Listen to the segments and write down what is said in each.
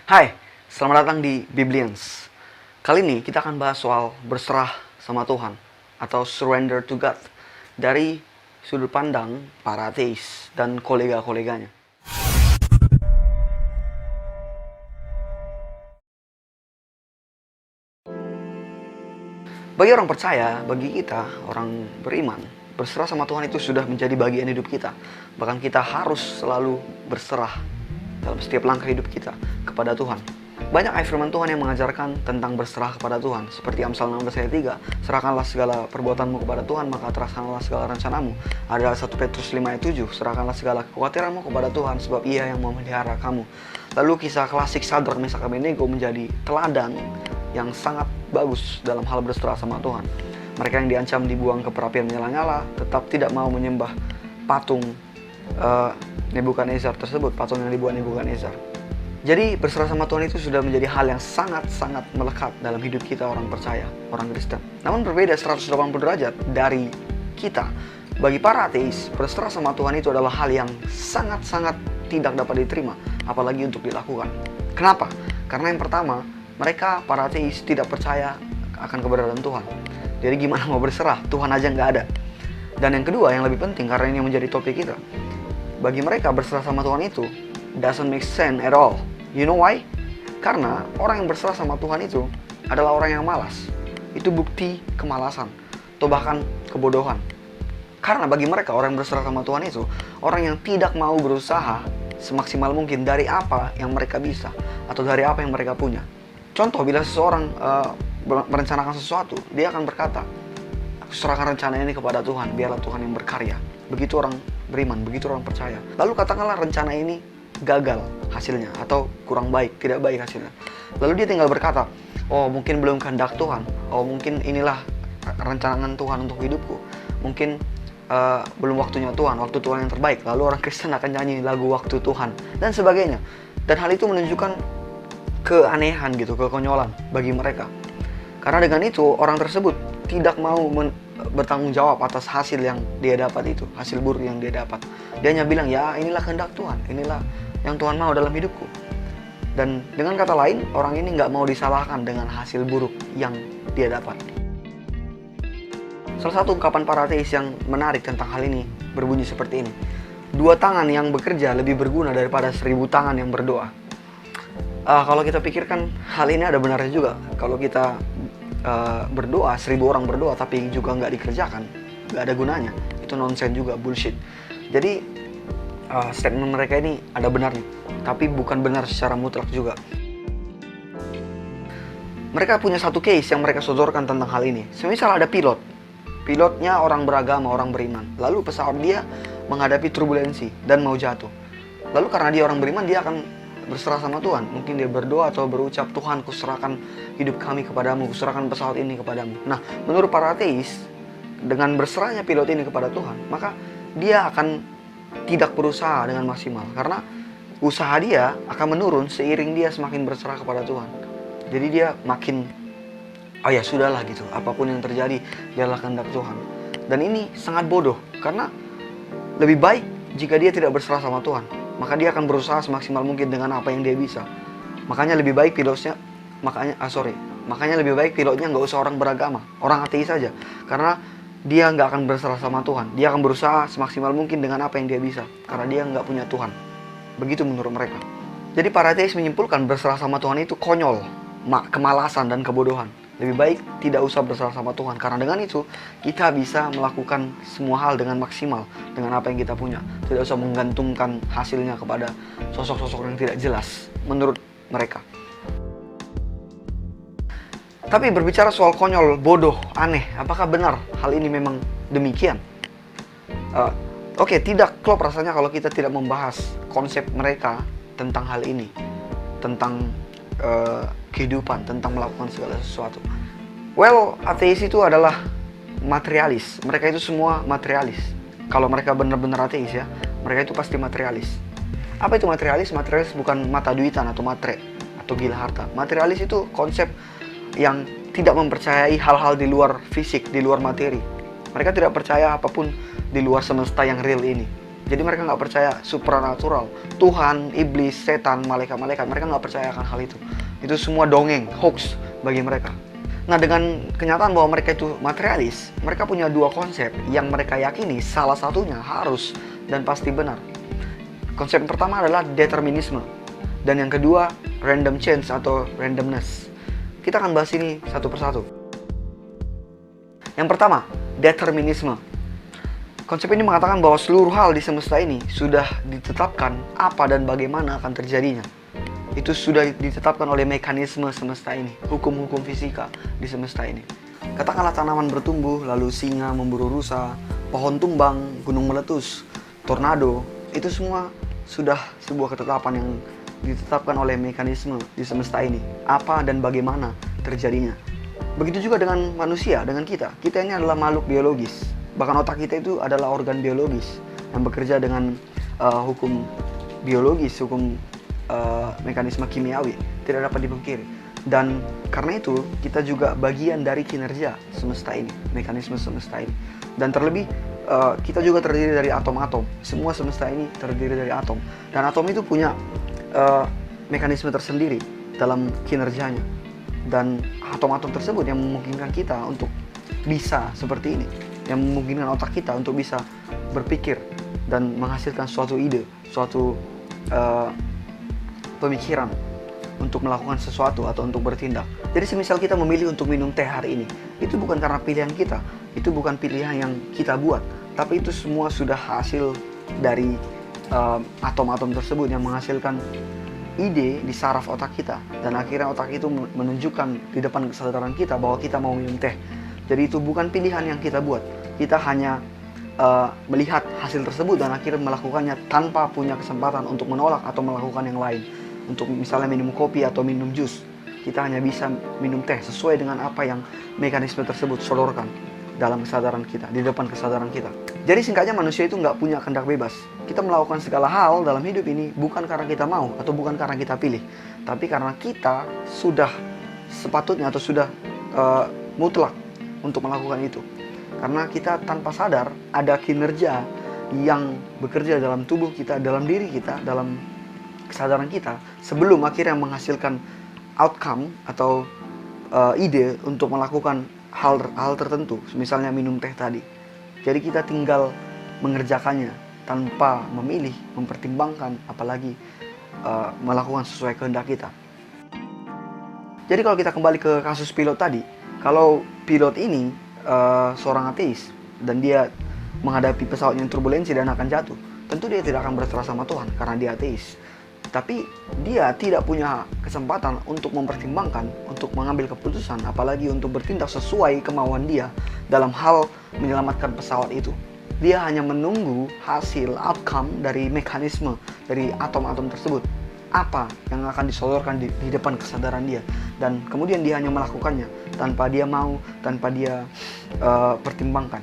Hai, selamat datang di Biblians. Kali ini kita akan bahas soal berserah sama Tuhan atau surrender to God dari sudut pandang para ateis dan kolega-koleganya. Bagi orang percaya, bagi kita, orang beriman, berserah sama Tuhan itu sudah menjadi bagian hidup kita. Bahkan kita harus selalu berserah dalam setiap langkah hidup kita kepada Tuhan. Banyak ayat firman Tuhan yang mengajarkan tentang berserah kepada Tuhan. Seperti Amsal 16 ayat 3, serahkanlah segala perbuatanmu kepada Tuhan, maka terlaksanalah segala rencanamu. Ada 1 Petrus 5 ayat 7, serahkanlah segala kekhawatiranmu kepada Tuhan, sebab Ia yang memelihara kamu. Lalu kisah klasik Sadrak, Mesak, Abednego menjadi teladan yang sangat bagus dalam hal berserah sama Tuhan. Mereka yang diancam dibuang ke perapian menyala-nyala tetap tidak mau menyembah patung Nebukadnezar tersebut, patung yang dibuat Nebukadnezar. Jadi berserah sama Tuhan itu sudah menjadi hal yang sangat-sangat melekat dalam hidup kita orang percaya, orang Kristen. Namun berbeda 180 derajat dari kita. Bagi para ateis, berserah sama Tuhan itu adalah hal yang sangat-sangat tidak dapat diterima, apalagi untuk dilakukan. Kenapa? Karena yang pertama, mereka para ateis tidak percaya akan keberadaan Tuhan. Jadi gimana mau berserah? Tuhan aja nggak ada. Dan yang kedua, yang lebih penting, karena ini yang menjadi topik kita, bagi mereka berserah sama Tuhan itu doesn't make sense at all. You know why? Karena orang yang berserah sama Tuhan itu adalah orang yang malas. Itu bukti kemalasan atau bahkan kebodohan. Karena bagi mereka orang yang berserah sama Tuhan itu orang yang tidak mau berusaha semaksimal mungkin dari apa yang mereka bisa atau dari apa yang mereka punya. Contoh, bila seseorang merencanakan sesuatu, dia akan berkata, aku serahkan rencana ini kepada Tuhan, biarlah Tuhan yang berkarya. Begitu orang beriman, begitu orang percaya. Lalu katakanlah rencana ini gagal hasilnya atau kurang baik, tidak baik hasilnya. Lalu dia tinggal berkata, oh mungkin belum kehendak Tuhan, oh mungkin inilah rancangan Tuhan untuk hidupku, mungkin belum waktunya Tuhan, waktu Tuhan yang terbaik. Lalu orang Kristen akan nyanyi lagu Waktu Tuhan dan sebagainya. Dan hal itu menunjukkan keanehan gitu, kekonyolan bagi mereka. Karena dengan itu orang tersebut tidak mau bertanggung jawab atas hasil yang dia dapat itu, hasil buruk yang dia dapat. Dia hanya bilang, ya inilah kehendak Tuhan, inilah yang Tuhan mau dalam hidupku. Dan dengan kata lain, orang ini nggak mau disalahkan dengan hasil buruk yang dia dapat. Salah satu ungkapan para ateis yang menarik tentang hal ini berbunyi seperti ini. 2 tangan yang bekerja lebih berguna daripada 1000 tangan yang berdoa. Kalau kita pikirkan, hal ini ada benarnya juga. Kalau kita berdoa, 1000 orang berdoa tapi juga nggak dikerjakan, nggak ada gunanya. Itu nonsense juga, bullshit. Jadi statement mereka ini ada benarnya, tapi bukan benar secara mutlak juga. Mereka punya satu case yang mereka sodorkan tentang hal ini. Semisal ada pilotnya orang beragama, orang beriman. Lalu pesawat dia menghadapi turbulensi dan mau jatuh. Lalu karena dia orang beriman, dia akan berserah sama Tuhan. Mungkin dia berdoa atau berucap, Tuhan, kuserahkan hidup kami kepadamu, kuserahkan pesawat ini kepadamu. Nah, menurut para ateis, dengan berserahnya pilot ini kepada Tuhan, maka dia akan tidak berusaha dengan maksimal. Karena usaha dia akan menurun seiring dia semakin berserah kepada Tuhan. Jadi dia makin, oh ya sudahlah gitu, apapun yang terjadi, biarlah kehendak Tuhan. Dan ini sangat bodoh, karena lebih baik jika dia tidak berserah sama Tuhan, maka dia akan berusaha semaksimal mungkin dengan apa yang dia bisa. Makanya lebih baik pilotnya nggak usah orang beragama, orang ateis saja. Karena dia nggak akan berserah sama Tuhan. Dia akan berusaha semaksimal mungkin dengan apa yang dia bisa, karena dia nggak punya Tuhan. Begitu menurut mereka. Jadi para ateis menyimpulkan berserah sama Tuhan itu konyol, kemalasan dan kebodohan. Lebih baik tidak usah berserah sama Tuhan, karena dengan itu kita bisa melakukan semua hal dengan maksimal dengan apa yang kita punya. Tidak usah menggantungkan hasilnya kepada sosok-sosok yang tidak jelas menurut mereka. Tapi berbicara soal konyol, bodoh, aneh, apakah benar hal ini memang demikian? Oke, tidak klop rasanya kalau kita tidak membahas konsep mereka tentang hal ini, tentang kehidupan, tentang melakukan segala sesuatu. Well, ateis itu adalah materialis. Mereka itu semua materialis. Kalau mereka benar-benar ateis ya, mereka itu pasti materialis. Apa itu materialis? Materialis bukan mata duitan atau matre atau gila harta. Materialis itu konsep yang tidak mempercayai hal-hal di luar fisik, di luar materi. Mereka tidak percaya apapun di luar semesta yang real ini. Jadi mereka nggak percaya supranatural, Tuhan, iblis, setan, malaikat-malaikat. Mereka nggak percaya akan hal itu. Itu semua dongeng, hoax bagi mereka. Nah, dengan kenyataan bahwa mereka itu materialis, mereka punya dua konsep yang mereka yakini salah satunya harus dan pasti benar. Konsep yang pertama adalah determinisme, dan yang kedua random chance atau randomness. Kita akan bahas ini satu persatu. Yang pertama, determinisme. Konsep ini mengatakan bahwa seluruh hal di semesta ini sudah ditetapkan apa dan bagaimana akan terjadinya. Itu sudah ditetapkan oleh mekanisme semesta ini, hukum-hukum fisika di semesta ini. Katakanlah tanaman bertumbuh, lalu singa memburu rusa, pohon tumbang, gunung meletus, tornado. Itu semua sudah sebuah ketetapan yang ditetapkan oleh mekanisme di semesta ini. Apa dan bagaimana terjadinya. Begitu juga dengan manusia, dengan kita. Kita ini adalah makhluk biologis. Bahkan otak kita itu adalah organ biologis yang bekerja dengan hukum biologis, hukum mekanisme kimiawi, tidak dapat dipungkiri. Dan karena itu kita juga bagian dari kinerja semesta ini, mekanisme semesta ini. Dan terlebih kita juga terdiri dari atom-atom. Semua semesta ini terdiri dari atom. Dan atom itu punya mekanisme tersendiri dalam kinerjanya. Dan atom-atom tersebut yang memungkinkan kita untuk bisa seperti ini, yang memungkinkan otak kita untuk bisa berpikir dan menghasilkan suatu ide, suatu pemikiran untuk melakukan sesuatu atau untuk bertindak. Jadi semisal kita memilih untuk minum teh hari ini, itu bukan karena pilihan kita, itu bukan pilihan yang kita buat, tapi itu semua sudah hasil dari atom-atom tersebut yang menghasilkan ide di saraf otak kita, dan akhirnya otak itu menunjukkan di depan kesadaran kita bahwa kita mau minum teh. Jadi itu bukan pilihan yang kita buat, kita hanya melihat hasil tersebut dan akhirnya melakukannya tanpa punya kesempatan untuk menolak atau melakukan yang lain. Untuk misalnya minum kopi atau minum jus, kita hanya bisa minum teh sesuai dengan apa yang mekanisme tersebut sodorkan dalam kesadaran kita, di depan kesadaran kita. Jadi singkatnya manusia itu nggak punya kehendak bebas. Kita melakukan segala hal dalam hidup ini bukan karena kita mau atau bukan karena kita pilih, tapi karena kita sudah sepatutnya atau sudah mutlak untuk melakukan itu. Karena kita tanpa sadar ada kinerja yang bekerja dalam tubuh kita, dalam diri kita, dalam kesadaran kita sebelum akhirnya menghasilkan outcome atau ide untuk melakukan hal tertentu, misalnya minum teh tadi. Jadi kita tinggal mengerjakannya tanpa memilih, mempertimbangkan, apalagi melakukan sesuai kehendak kita. Jadi kalau kita kembali ke kasus pilot tadi, kalau pilot ini seorang ateis dan dia menghadapi pesawat yang turbulensi dan akan jatuh, tentu dia tidak akan berserah sama Tuhan karena dia ateis. Tapi dia tidak punya kesempatan untuk mempertimbangkan, untuk mengambil keputusan, apalagi untuk bertindak sesuai kemauan dia dalam hal menyelamatkan pesawat itu. Dia hanya menunggu hasil outcome dari mekanisme dari atom-atom tersebut, apa yang akan disodorkan di depan kesadaran dia, dan kemudian dia hanya melakukannya tanpa dia mau, tanpa dia pertimbangkan.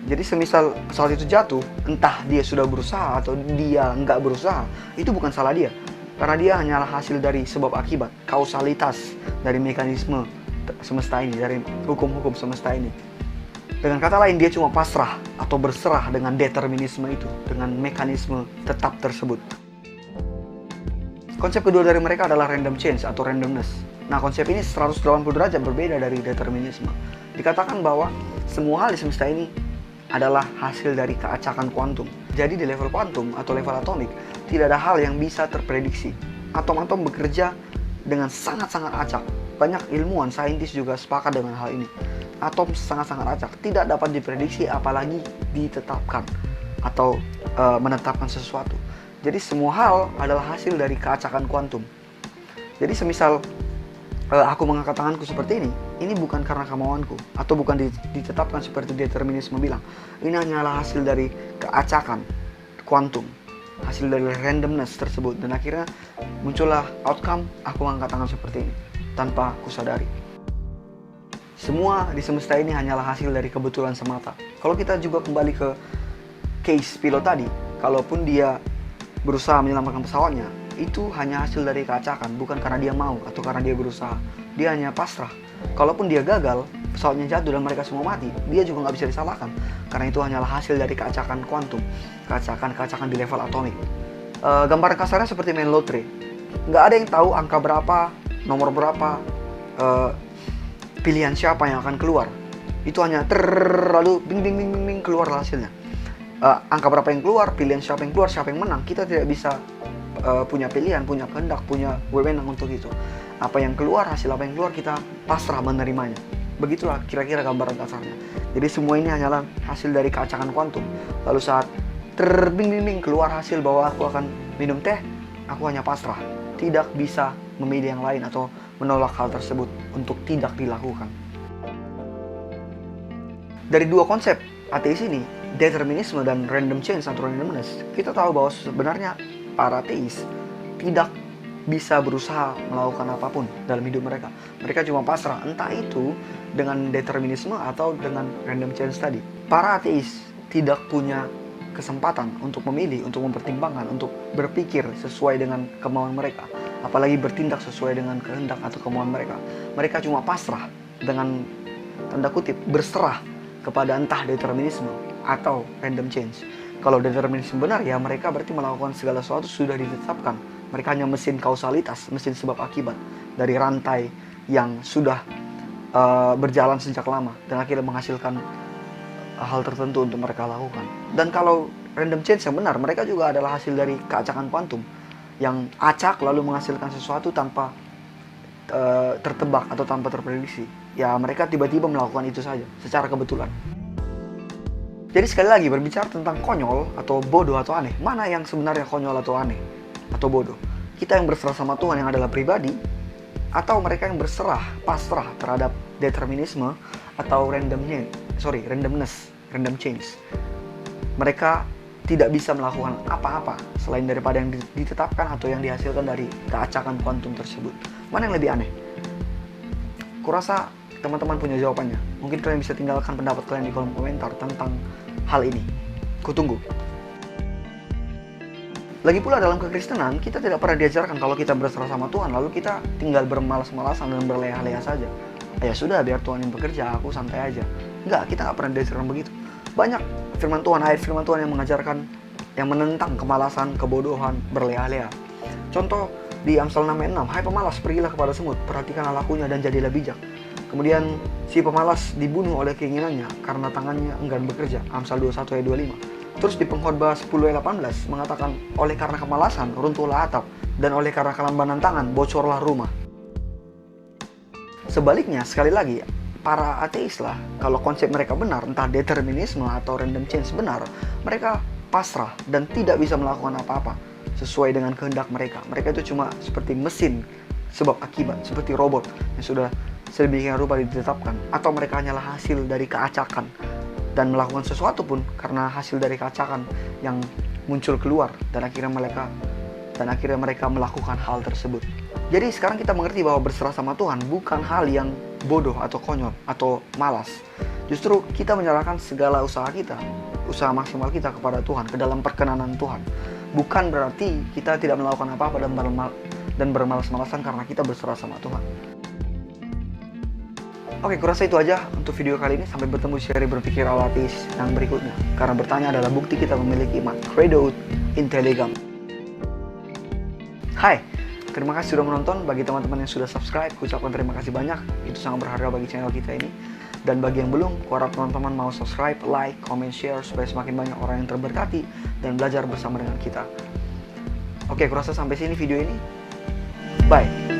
Jadi semisal pesawat itu jatuh, entah dia sudah berusaha atau dia nggak berusaha, itu bukan salah dia, karena dia hanyalah hasil dari sebab akibat, kausalitas dari mekanisme semesta ini, dari hukum-hukum semesta ini. Dengan kata lain, dia cuma pasrah atau berserah dengan determinisme itu, dengan mekanisme tetap tersebut. Konsep kedua dari mereka adalah random change atau randomness. Nah, konsep ini 180 derajat berbeda dari determinisme. Dikatakan bahwa semua hal di semesta ini adalah hasil dari keacakan kuantum. Jadi di level kuantum atau level atomik, tidak ada hal yang bisa terprediksi. Atom-atom bekerja dengan sangat-sangat acak. Banyak ilmuwan, saintis juga sepakat dengan hal ini. Atom sangat-sangat acak, tidak dapat diprediksi apalagi ditetapkan atau menetapkan sesuatu. Jadi semua hal adalah hasil dari keacakan kuantum. Jadi semisal aku mengangkat tanganku seperti ini bukan karena kemauanku atau bukan ditetapkan seperti determinisme bilang. Ini hanyalah hasil dari keacakan kuantum, hasil dari randomness tersebut, dan akhirnya muncullah outcome aku mengangkat tangan seperti ini tanpa aku sadari. Semua di semesta ini hanyalah hasil dari kebetulan semata. Kalau kita juga kembali ke case pilot tadi, kalaupun dia berusaha menyelamatkan pesawatnya, itu hanya hasil dari keacakan, bukan karena dia mau atau karena dia berusaha. Dia hanya pasrah. Kalaupun dia gagal, pesawatnya jatuh dan mereka semua mati, dia juga nggak bisa disalahkan. Karena itu hanyalah hasil dari keacakan kuantum, keacakan di level atomik. Gambaran kasarnya seperti main lotre. Nggak ada yang tahu angka berapa, nomor berapa, pilihan siapa yang akan keluar. Itu hanya lalu bing bing bing bing keluar hasilnya. Angka berapa yang keluar, pilihan siapa yang keluar, siapa yang menang, kita tidak bisa punya pilihan, punya kehendak, punya wewenang untuk itu. Apa yang keluar, hasil apa yang keluar, kita pasrah menerimanya. Begitulah kira-kira gambaran kasarnya. Jadi semua ini hanyalah hasil dari keacakan kuantum. Lalu saat terbing-bing keluar hasil bahwa aku akan minum teh, aku hanya pasrah, tidak bisa memilih yang lain atau menolak hal tersebut untuk tidak dilakukan. Dari dua konsep ateis ini, determinisme dan random chance atau randomness, kita tahu bahwa sebenarnya para ateis tidak bisa berusaha melakukan apapun dalam hidup mereka. Mereka cuma pasrah, entah itu dengan determinisme atau dengan random chance tadi. Para ateis tidak punya kesempatan untuk memilih, untuk mempertimbangkan, untuk berpikir sesuai dengan kemauan mereka, apalagi bertindak sesuai dengan kehendak atau kemauan mereka. Mereka cuma pasrah dengan tanda kutip berserah kepada entah determinisme atau random change. Kalau determinisme benar, ya mereka berarti melakukan segala sesuatu sudah ditetapkan. Mereka hanya mesin kausalitas, mesin sebab akibat dari rantai yang sudah berjalan sejak lama dan akhirnya menghasilkan hal tertentu untuk mereka lakukan. Dan kalau random change yang benar, mereka juga adalah hasil dari keacakan kuantum yang acak lalu menghasilkan sesuatu tanpa tertebak atau tanpa terprediksi. Ya mereka tiba-tiba melakukan itu saja secara kebetulan. Jadi sekali lagi berbicara tentang konyol atau bodoh atau aneh, mana yang sebenarnya konyol atau aneh atau bodoh? Kita yang berserah sama Tuhan yang adalah pribadi, atau mereka yang berserah, pasrah terhadap determinisme atau randomness, random change. Mereka tidak bisa melakukan apa-apa selain daripada yang ditetapkan atau yang dihasilkan dari keacakan kuantum tersebut. Mana yang lebih aneh? Kurasa teman-teman punya jawabannya. Mungkin kalian bisa tinggalkan pendapat kalian di kolom komentar tentang hal ini. Kutunggu. Lagi pula dalam kekristenan, kita tidak pernah diajarkan kalau kita berserah sama Tuhan, lalu kita tinggal bermalas-malasan dan berleha-leha saja. Ya sudah, biar Tuhan yang bekerja, aku santai aja. Enggak, kita nggak pernah diajarkan begitu. Banyak firman Tuhan, ayat firman Tuhan yang mengajarkan, yang menentang kemalasan, kebodohan, berleha-leha. Contoh di Amsal 6 ayat 6, hai pemalas, pergilah kepada semut, perhatikanlah lakunya dan jadilah bijak. Kemudian si pemalas dibunuh oleh keinginannya karena tangannya enggan bekerja. Amsal 21 ayat 25. Terus di Pengkhotbah 10 ayat 18 mengatakan, oleh karena kemalasan runtuhlah atap, dan oleh karena kelambanan tangan bocorlah rumah. Sebaliknya, sekali lagi, para ateis lah, kalau konsep mereka benar, entah determinisme atau random change benar, mereka pasrah dan tidak bisa melakukan apa-apa sesuai dengan kehendak mereka. Mereka itu cuma seperti mesin sebab akibat, seperti robot yang sudah sedemikian rupa ditetapkan, atau mereka hanyalah hasil dari keacakan dan melakukan sesuatu pun karena hasil dari keacakan yang muncul keluar dan akhirnya mereka melakukan hal tersebut. Jadi sekarang kita mengerti bahwa berserah sama Tuhan bukan hal yang bodoh atau konyol atau malas. Justru kita menyerahkan segala usaha kita, usaha maksimal kita kepada Tuhan, ke dalam perkenanan Tuhan. Bukan berarti kita tidak melakukan apa-apa dan bermalas-malasan karena kita berserah sama Tuhan. Oke, kurasa itu aja untuk video kali ini. Sampai bertemu di seri berpikir ala ateis yang berikutnya. Karena bertanya adalah bukti kita memiliki iman. Credo Intelligam. Hai, terima kasih sudah menonton. Bagi teman-teman yang sudah subscribe, ucapkan terima kasih banyak. Itu sangat berharga bagi channel kita ini. Dan bagi yang belum, kuharap teman-teman mau subscribe, like, comment, share, supaya semakin banyak orang yang terberkati dan belajar bersama dengan kita. Oke, kurasa sampai sini video ini. Bye.